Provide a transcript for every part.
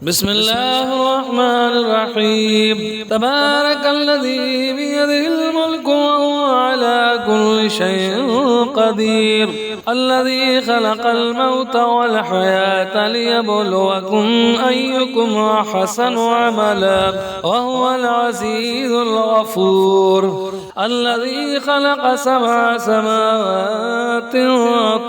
بسم الله الرحمن الرحيم. تبارك الذي بيده الملك وهو على كل شيء قدير. الذي خلق الموت والحياة ليبلوكم أيكم أحسن عملا وهو العزيز الغفور. الذي خلق 7 سماوات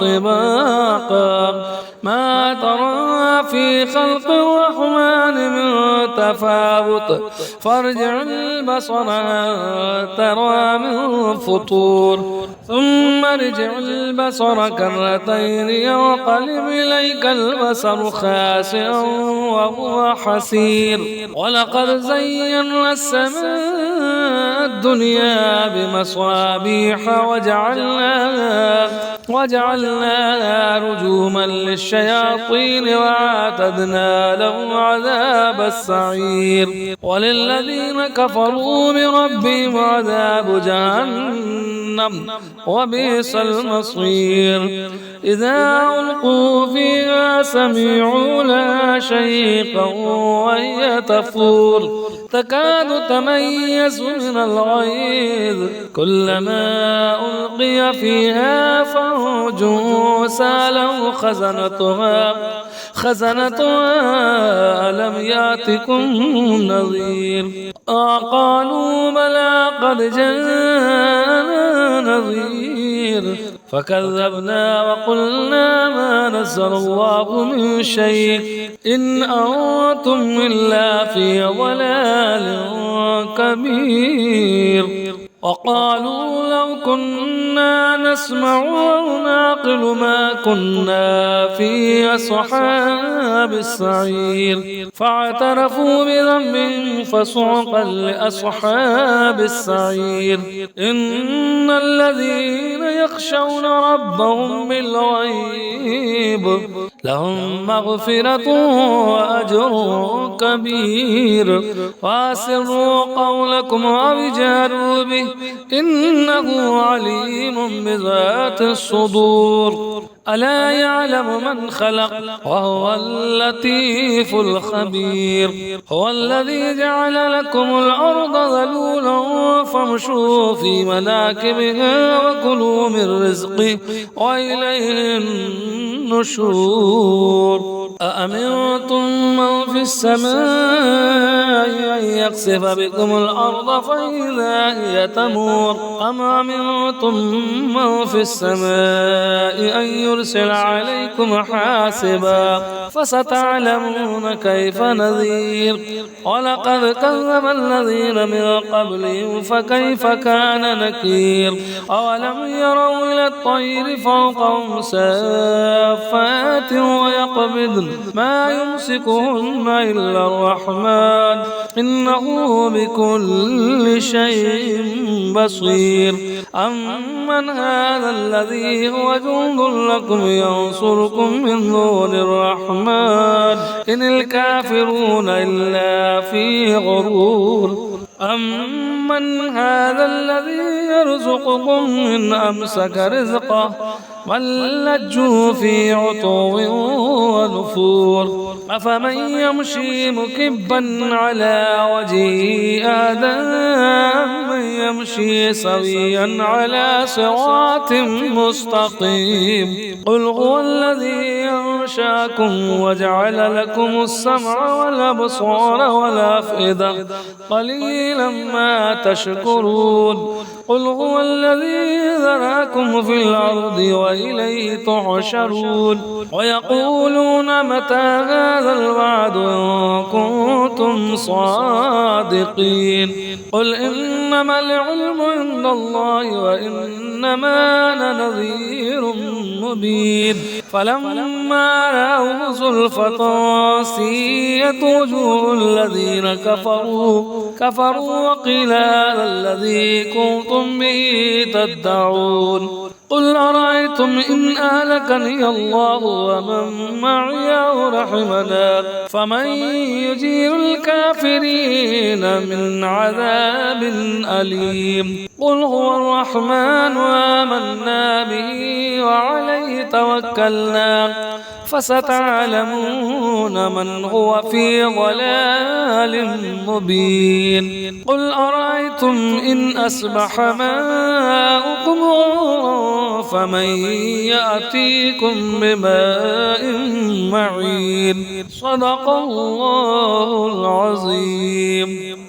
طباقا ما ترى في خلق الرحمن من تفاوت فارجع البصر هل ترى من فطور ثم ارجع البصر كرتين ينقلب إليك البصر خاسئا وهو حسير. ولقد زينا السماء الدنيا بمصابيح وجعلناها رجوما للشياطين وأعتدنا لهم عذاب السعير. وللذين كفروا بربهم عذاب جهنم وبئس المصير. إذا ألقوا فيها سمعوا لها شهيقا وهي تفور تكاد تميز من الغيظ كلما ألقي فيها فوج سألهم خزنتها ألم يأتكم نذير قالوا بلى قد جاءنا نذير فكذبنا وقلنا ما نزل الله من شيء إن أنتم إلا في ضلال كبير. وقالوا لو كنا نسمع أو نعقل ما كنا في أصحاب السعير فاعترفوا بذنبهم فسحقا لأصحاب السعير. إن الذين يخشون ربهم بالغيب لهم مغفرة وأجر كبير. وأسروا قولكم أو اجهروا به إنه عليم بذات الصدور. ألا يعلم من خلق وهو اللطيف الخبير. هو الذي جعل لكم الأرض ذلولا فامشوا في مناكبها وكلوا من رزقه وإليه النشور. أأمنتم من في السماء أن يخسف بكم الأرض فإذا هي تمور أم أمنتم من في السماء أن يرسل عليكم حاسبا فستعلمون كيف نذير. ولقد كذب الذين من قبلهم فكيف كان نكير. أولم يروا إلى الطير فوقهم سافات ويقبضن ما يمسكهن إلا الرحمن إنه بكل شيء بصير. أمن هذا الذي هو جند لكم ينصركم من دون الرحمن إن الكافرون إلا في غرور. أمن هذا الذي يرزقكم إن أمسك رزقه بل لجوا في عتو ونفور. أفمن يمشي مكبا على وجهه أهدى من يمشي سويا على صراط مستقيم. قل هو الذي أنشأكم وجعل لكم السمع والأبصار والأفئدة قليلا ما تشكرون. قل هو الذي ذرأكم في الأرض وإليه تحشرون. ويقولون متى هذا الوعد إن كنتم صادقين. قل إنما العلم عند الله وإنما أنا نذير مبين. فلما رأوا زلفة سيئت وجوه الذين كفروا وقيل هذا الذي كنتم به تدعون. قل أرأيتم إن أهلكني الله ومن معي أو رحمنا فمن يجير الكافرين من عذاب أليم. قل هو الرحمن آمنا به وعليه توكلنا فستعلمون من هو في ضلال مبين قل أرأيتم إن أصبح ماؤكم غورا فمن يأتيكم بماء معين صدق الله العظيم.